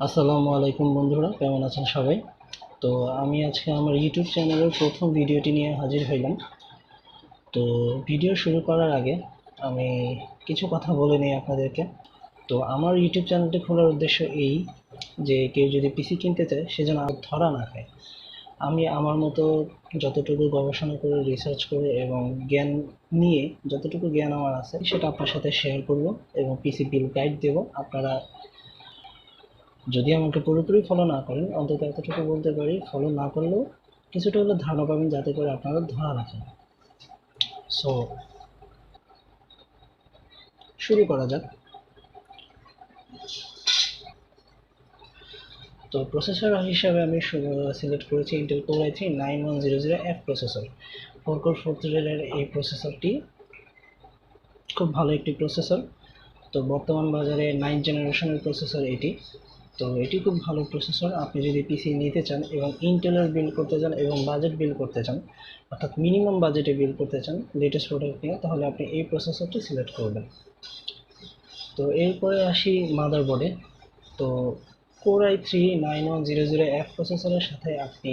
আসসালামু আলাইকুম বন্ধুরা, কেমন আছেন সবাই? তো আমি আজকে আমার ইউটিউব চ্যানেলের প্রথম ভিডিওটি নিয়ে হাজির হইলাম। তো ভিডিও শুরু করার আগে আমি কিছু কথা বলে নিই আপনাদেরকে। তো আমার ইউটিউব চ্যানেলটি খোলার উদ্দেশ্য এই যে কেউ যদি পিসি কিনতে চায় সে যেন আর ধরা না খায়। আমি আমার মতো যতটুকু গবেষণা করে, রিসার্চ করে এবং জ্ঞান নিয়ে যতটুকু জ্ঞান আমার আছে সেটা আপনার সাথে শেয়ার করব এবং পিসি বিল গাইড দেব। আপনারা যদি আমাকে পুরোপুরি ফলো না করেন, অন্তত এতটুকু বলতে পারি, ফলো না করলেও কিছুটা হলে ধারণা পাবেন যাতে করে আপনারা ধরা রাখেন। সো শুরু করা যাক। তো প্রসেসর হিসাবে আমি সিলেক্ট করেছি Intel core i3 9100F processor. 4 core 4 থ্রেডের এই প্রসেসরটি খুব ভালো একটি প্রসেসর। তো বর্তমান বাজারে 9th জেনারেশনের প্রসেসর এটি। তো এটি খুব ভালো প্রসেসর। আপনি যদি পিসি নিতে চান এবং ইন্টেলের বিল্ড করতে চান এবং বাজেট বিল্ড করতে চান, অর্থাৎ মিনিমাম বাজেটে বিল্ড করতে চান লেটেস্ট প্রোডাক্ট নিয়ে, তাহলে আপনি এই প্রসেসরটি সিলেক্ট করবেন। তো এরপরে আসি মাদারবোর্ডে। তো কোর i3 9100F প্রসেসরের সাথে আপনি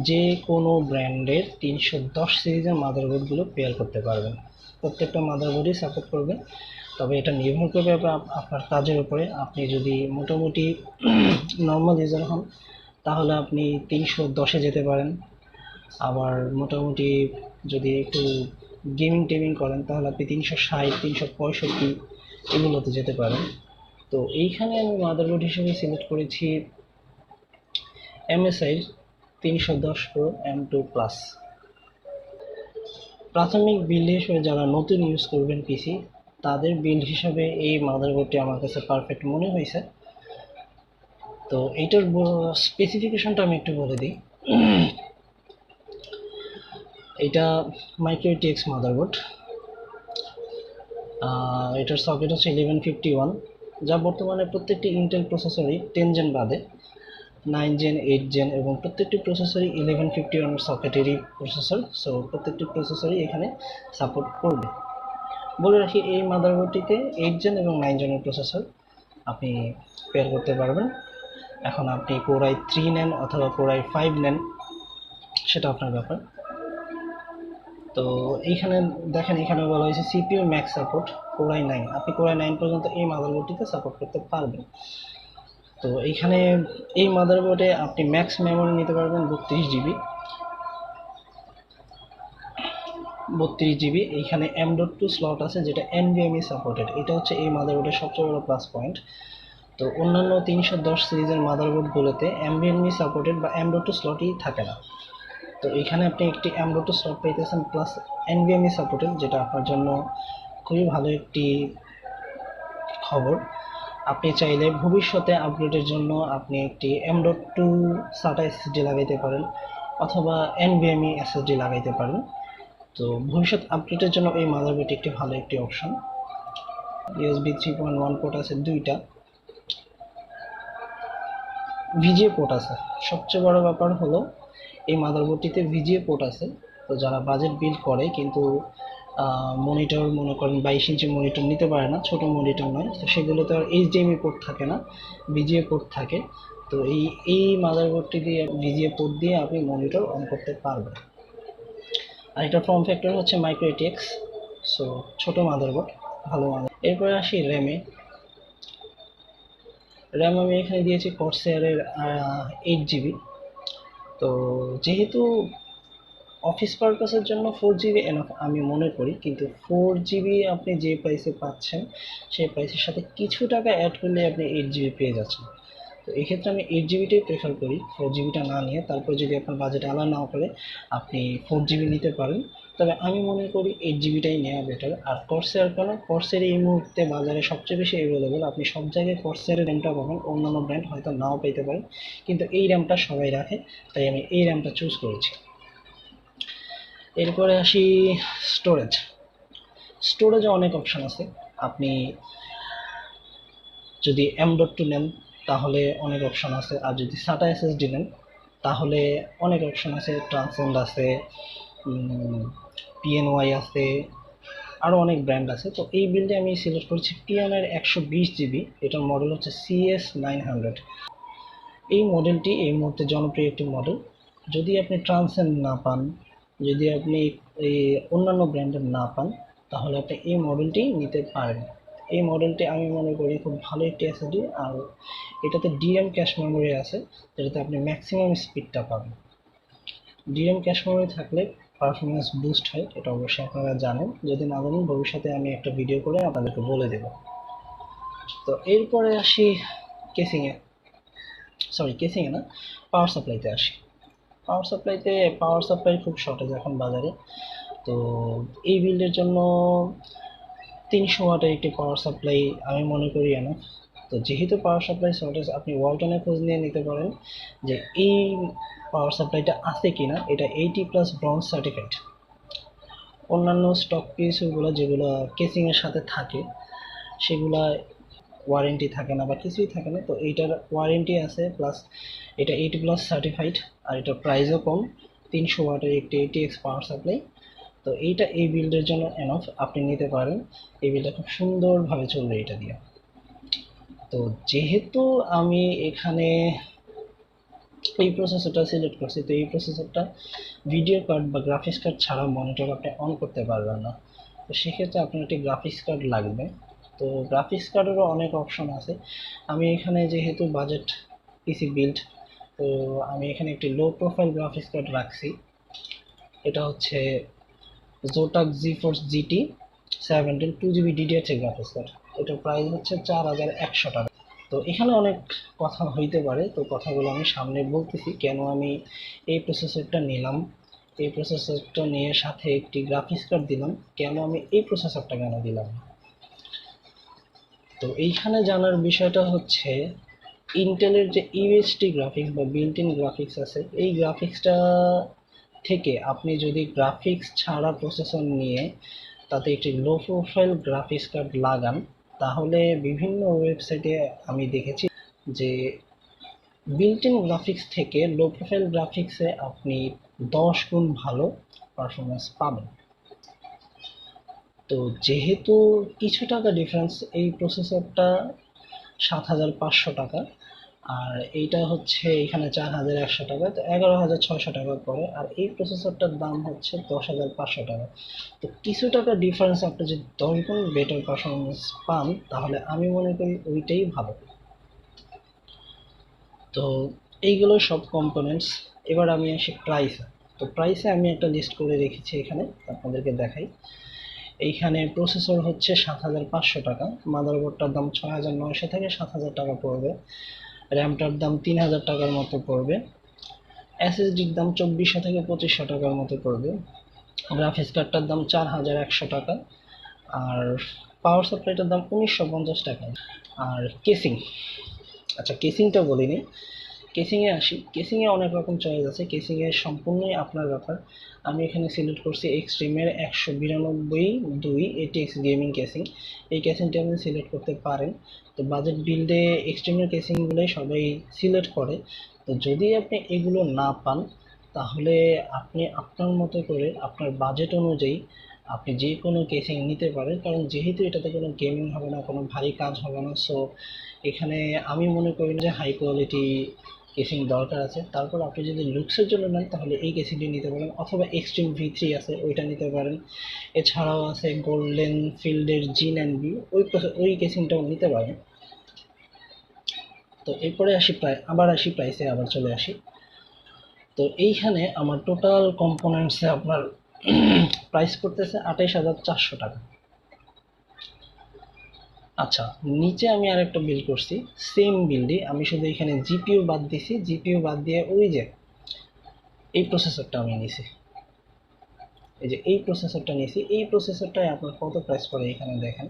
যে কোনো ব্র্যান্ডের 310 সিরিজের মাদারবোর্ডগুলো পেয়ার করতে পারবেন। প্রত্যেকটা মাদারবোর্ডই সাপোর্ট করবে, তবে এটা নির্ভর করবে আপনার কাজের উপরে। আপনি যদি মোটামুটি নর্মাল ইউজার হন তাহলে আপনি 310-এ যেতে পারেন। আবার মোটামুটি যদি একটু গেমিং টেমিং করেন তাহলে আপনি 360, 365 এগুলোতে যেতে পারেন। তো এইখানে আমি মাদারবোর্ড হিসেবে সিলেক্ট করেছি MSI 310 Pro M2 Plus। প্রাথমিক বিল্ড হিসেবে যারা নতুন ইউজ করবেন পিসি, তাদের বিল্ড হিসাবে এই মাদারবোর্ডটি আমার কাছে পারফেক্ট মনে হয়েছে। তো এইটার স্পেসিফিকেশনটা আমি একটু বলে দিই। এটা মাইক্রো ATX মাদারবোর্ড। এটার সকেট হচ্ছে 1151, যা বর্তমানে প্রত্যেকটি ইন্টেল প্রসেসরই 10 জেন বাদে 9 জেন, 8 জেন এবং প্রত্যেকটি প্রসেসরই 1151 সকেটেরই প্রসেসর। সো প্রত্যেকটি প্রসেসরই এখানে সাপোর্ট করবে। বলে রাখি, এই মাদারবোর্ডটিতে 8 জেন এবং 9 জেনের প্রসেসর আপনি পেয়ার করতে পারবেন। এখন আপনি কোর i3 নেন অথবা কোর i5 নেন, সেটা আপনার ব্যাপার। তো এইখানে দেখেন, এখানে বলা হয়েছে CPU max support core i9। আপনি কোর i9 পর্যন্ত এই মাদারবোর্ডটিতে সাপোর্ট করতে পারবেন। তো এইখানে এই মাদারবোর্ডে আপনি ম্যাক্স মেমোরি নিতে পারবেন 32 জিবি। এইখানে M.2 স্লট আছে যেটা NVMe সাপোর্টেড। এটা হচ্ছে এই মাদারবোর্ডের সবচেয়ে বড় প্লাস পয়েন্ট। তো অন্যান্য 310 সিরিজের মাদারবোর্ডগুলোতে NVMe সাপোর্টেড বা M.2 স্লটই থাকে না। তো এখানে আপনি একটি M.2 স্লট পাইতেছেন প্লাস NVMe সাপোর্টেড, যেটা আপনার জন্য খুবই ভালো একটি খবর। আপনি চাইলে ভবিষ্যতে আপগ্রেডের জন্য আপনি একটি M.2 SATA SSD লাগাইতে পারেন অথবা NVMe SSD লাগাইতে পারেন। তো ভবিষ্যৎ আপডেটের জন্য এই মাদারবোর্ডটি একটি ভালো একটি অপশন। USB 3.1 পোর্ট আছে দুইটা, VGA পোর্ট আছে। সবচেয়ে বড় ব্যাপার হলো এই মাদারবোর্ডটিতে VGA পোর্ট আছে। তো যারা বাজেট বিল্ড করে কিন্তু মনিটর মনে করেন 22 ইঞ্চি মনিটর নিতে পারে না, ছোট মনিটর নয়, তো সেগুলোতে আর HDMI পোর্ট থাকে না, VGA পোর্ট থাকে। তো এই মাদারবোর্ডটি দিয়ে VGA পোর্ট দিয়ে আপনি মনিটর অন করতে পারবেন। আর এটার ফর্ম ফ্যাক্টর হচ্ছে মাইক্রো ATX। সো ছোট মাদারবোর্ড, ভালো মাদার। এরপরে আসি র্যাম আমি এখানে দিয়েছি কর্সেয়ারের 8 জিবি। তো যেহেতু অফিস পারপাসের জন্য 4 জিবি এনাফ আমি মনে করি, কিন্তু 4 জিবি আপনি যে প্রাইসে পাচ্ছেন সেই প্রাইসের সাথে কিছু টাকা অ্যাড করলে আপনি 8 জিবি পেয়ে যাচ্ছেন। তো এক্ষেত্রে আমি 8 জিবিটাই প্রেফার করি, 4 জিবিটা না নিয়ে। তারপর যদি আপনার বাজেট অ্যালাউ না করে আপনি 4 জিবি নিতে পারেন, তবে আমি মনে করি 8 জিবিটাই নেওয়া বেটার। আর কর্সের এই মুহূর্তে বাজারে সবচেয়ে বেশি অ্যাভেলেবেল। আপনি সব জায়গায় কর্সের র্যামটা পাবেন, অন্যান্য ব্র্যান্ড হয়তো নাও পেতে পারেন, কিন্তু এই র্যামটা সবাই রাখে, তাই আমি এই র্যামটা চুজ করেছি। এরপরে আসি স্টোরেজে অনেক অপশান আছে। আপনি যদি M.2 নেন তাহলে অনেক অপশান আছে, আর যদি SATA SSD নেন তাহলে অনেক অপশান আছে। ট্রান্সেন্ড আছে, PNY আছে, আরও অনেক ব্র্যান্ড আছে। তো এই বিল্ডে আমি সিলেক্ট করেছি পিওনের 120 GB, এটার মডেল হচ্ছে CS900। এই মডেলটি এই মুহূর্তে জনপ্রিয় একটি মডেল। যদি আপনি ট্রান্সেন্ড না পান, যদি আপনি এই অন্যান্য ব্র্যান্ডের না পান, তাহলে আপনি এই মডেলটি নিতে পারেন। এই মডেলটি আমি মনে করি খুব ভালো একটি এসএসডি, আর এটাতে ডিএম ক্যাশ মেমোরি আছে, যেটাতে আপনি ম্যাক্সিমাম স্পিডটা পাবেন। ডিএম ক্যাশ মেমোরি থাকলে পারফরমেন্স বুস্ট হয়, এটা অবশ্যই আপনারা জানেন। যদি না জানেন, ভবিষ্যতে আমি একটা ভিডিও করে আপনাদেরকে বলে দেব। তো এরপরে আসি কেসিংয়ে, কেসিংয়ে না, পাওয়ার সাপ্লাইতে আসি। পাওয়ার সাপ্লাই খুব শর্টেজ এখন বাজারে। তো এই বিল্ডের জন্য 300 ওয়াটের একটি পাওয়ার সাপ্লাই আমি মনে করি এনাফ। তো যেহেতু পাওয়ার সাপ্লাই শর্টেজ, আপনি ওয়ালটনে খোঁজ নিয়ে নিতে পারেন যে এই পাওয়ার সাপ্লাইটা আছে কিনা। এটা 80+ ব্রঞ্জ সার্টিফাইড। অন্যান্য স্টক পিসগুলো যেগুলো কেসিংয়ের সাথে থাকে, সেগুলা ওয়ারেন্টি থাকে না বা কিছুই থাকে না। তো এইটার ওয়ারেন্টি আছে, প্লাস এটা 80+ সার্টিফাইড, আর এটার প্রাইসও কম। 300 ওয়াটের একটি ATX পাওয়ার সাপ্লাই। তো এইটা এই বিল্ডের জন্য এনাফ, আপনি নিতে পারেন। এই বিল্ডটা খুব সুন্দরভাবে চলবে এটা দিয়ে। তো যেহেতু আমি এখানে এই প্রসেসরটা সিলেক্ট করছি, তো এই প্রসেসরটা ভিডিও কার্ড বা গ্রাফিক্স কার্ড ছাড়া মনিটর আপনি অন করতে পারবেন না। তো সেক্ষেত্রে আপনার একটি গ্রাফিক্স কার্ড লাগবে। তো গ্রাফিক্স কার্ডেরও অনেক অপশন আছে। আমি এখানে যেহেতু বাজেট পিসি বিল্ড, তো আমি এখানে একটি লো প্রোফাইল গ্রাফিক্স কার্ড রাখছি। এটা হচ্ছে Zotac GeForce GT 17 2GB DDR6 graphics card. এটার প্রাইস হচ্ছে 4100 টাকা। তো এখানে অনেক কথা হইতে পারে, তো কথাগুলো আমি সামনে বলতেছি কেন আমি এই প্রসেসরটা নিলাম, এই প্রসেসরটা নিয়ে সাথে একটি গ্রাফিক্স কার্ড দিলাম, কেন আমি এই প্রসেসরটা কেন দিলাম। তো এইখানে জানার বিষয়টা হচ্ছে ইন্টেলের যে ইউএসটি গ্রাফিক্স বা বিল্ট ইন গ্রাফিক্স আছে, এই গ্রাফিক্সটা থেকে আপনি যদি গ্রাফিক্স ছাড়া প্রসেসর নিয়ে তাতে একটি লো প্রোফাইল গ্রাফিক্স কার্ড লাগান, তাহলে বিভিন্ন ওয়েবসাইটে আমি দেখেছি যে বিল্ট ইন গ্রাফিক্স থেকে লো প্রোফাইল গ্রাফিক্সে আপনি 10 গুণ ভালো পারফরমেন্স পাবেন। তো যেহেতু কিছু টাকা ডিফারেন্স, এই প্রসেসরটা 7500 টাকা, আর এইটা হচ্ছে এখানে 4100 টাকা, তো 11600 টাকা পড়ে। আর এই প্রসেসরটার দাম হচ্ছে 10500 টাকা। তো কিছু টাকা ডিফারেন্স, আপনি যদি 10 গুণ বেটার পারফরমেন্স পান, তাহলে আমি মনে করি ওইটাই ভালো। তো এইগুলো সব কম্পোনেন্টস। এবার আমি আসি প্রাইসে। তো প্রাইসে আমি একটা লিস্ট করে রেখেছি, এখানে আপনাদেরকে দেখাই। এইখানে প্রসেসর হচ্ছে 7500 টাকা, মাদারবোর্ডটার দাম 6900 থেকে 7000 টাকা পড়বে, র্যামটার দাম 3000 টাকার মতো পড়বে, এসএসডির দাম 2400 থেকে 2500 টাকার মতো পড়বে, গ্রাফিক্স কার্ডটার দাম 4100 টাকা, আর পাওয়ার সাপ্লাইটার দাম 1950 টাকা। আর কেসিং, আচ্ছা কেসিংটা বলিনি, কেসিংয়ে আসি। কেসিংয়ে অনেক রকম চয়েস আছে, কেসিংয়ে সম্পূর্ণই আপনার ব্যাপার। আমি এখানে সিলেক্ট করছি এক্সট্রিমের 192 ATX গেমিং কেসিং। এই কেসিংটা আপনি সিলেক্ট করতে পারেন। তো বাজেট বিল্ডে এক্সট্রিমের কেসিংগুলোই সবাই সিলেক্ট করে। তো যদি আপনি এগুলো না পান, তাহলে আপনি আপনার মতো করে আপনার বাজেট অনুযায়ী আপনি যে কোনো কেসিং নিতে পারেন, কারণ যেহেতু এটাতে কোনো গেমিং হবে না, কোনো ভারী কাজ হবে না। সো এখানে আমি মনে করি যে হাই কোয়ালিটি কেসিং দরকার আছে। তারপর আপনি যদি লুকসের জন্য নেন, তাহলে এই কেসিংটি নিতে পারেন, অথবা এক্সট্রিম V3 আছে, ওইটা নিতে পারেন। এছাড়াও আছে গোল্ডেন ফিল্ডের G9B, ওই কেসিংটাও নিতে পারেন। তো এরপরে আসি প্রাইসে, আবার চলে আসি। তো এইখানে আমার টোটাল কম্পোনেন্টসে আপনার প্রাইস করতেছে 28400 টাকা। আচ্ছা, নিচে আমি আরেকটা বিল করছি, সেম বিলডি, আমি শুধু এখানে জিপিইউ বাদ দিছি। জিপিইউ বাদ দিয়ে ওই যে এই প্রসেসরটা আমি নিছি, এই যে এই প্রসেসরটা নিয়েছি। এই প্রসেসরটায় আপনার কত প্রাইস পড়ে এখানে দেখেন,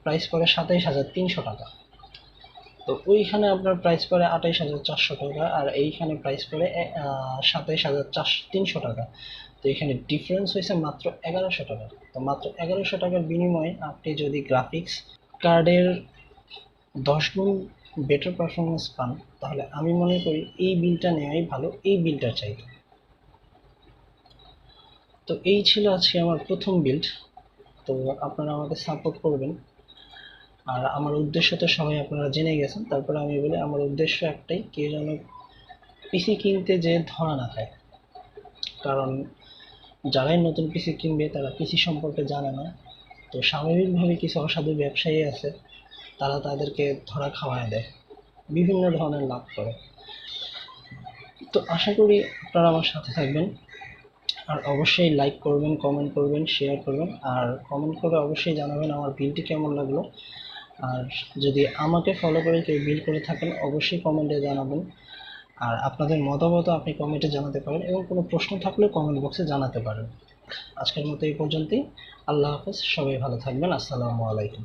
প্রাইস পড়ে 27300 টাকা। তো ওইখানে আপনার প্রাইস পড়ে 28400 টাকা, আর এইখানে প্রাইস পড়ে 27300 টাকা। তো এখানে ডিফারেন্স হয়েছে মাত্র 1100 টাকা। তো মাত্র 1100 টাকার বিনিময়ে আপনি যদি গ্রাফিক্স কার্ডের 10 গুণ বেটার পারফরমেন্স পান, তাহলে আমি মনে করি এই বিলটা নেওয়াই ভালো এই বিলটার চাইতে। তো এই ছিল আজকে আমার প্রথম বিল্ড। তো আপনারা আমাকে সাপোর্ট করবেন। আর আমার উদ্দেশ্য তো সবাই আপনারা জেনে গেছেন, তারপরে আমি বলি আমার উদ্দেশ্য একটাই, কেউ যেন পিসি কিনতে যে ধরা না খায়। কারণ যারাই নতুন পিসি কিনবে তারা পিসি সম্পর্কে জানে না, তো স্বাভাবিকভাবে কিছু অসাধু ব্যবসায়ী আছে, তারা তাদেরকে ধরা খাওয়ায় দেয়, বিভিন্ন ধরনের লাভ করে। তো আশা করি আপনারা আমার সাথে থাকবেন, আর অবশ্যই লাইক করবেন, কমেন্ট করবেন, শেয়ার করবেন, আর কমেন্ট করে অবশ্যই জানাবেন আমার বিলটি কেমন লাগলো। আর যদি আমাকে ফলো করে কেউ বিল করে থাকেন অবশ্যই কমেন্টে জানাবেন। আর আপনাদের মতামত আপনি কমেন্টে জানাতে পারেন, এবং কোনো প্রশ্ন থাকলে কমেন্ট বক্সে জানাতে পারেন। আজকের মতো এই পর্যন্তই। আল্লাহ হাফেজ, সবাই ভালো থাকবেন। আসসালামু আলাইকুম।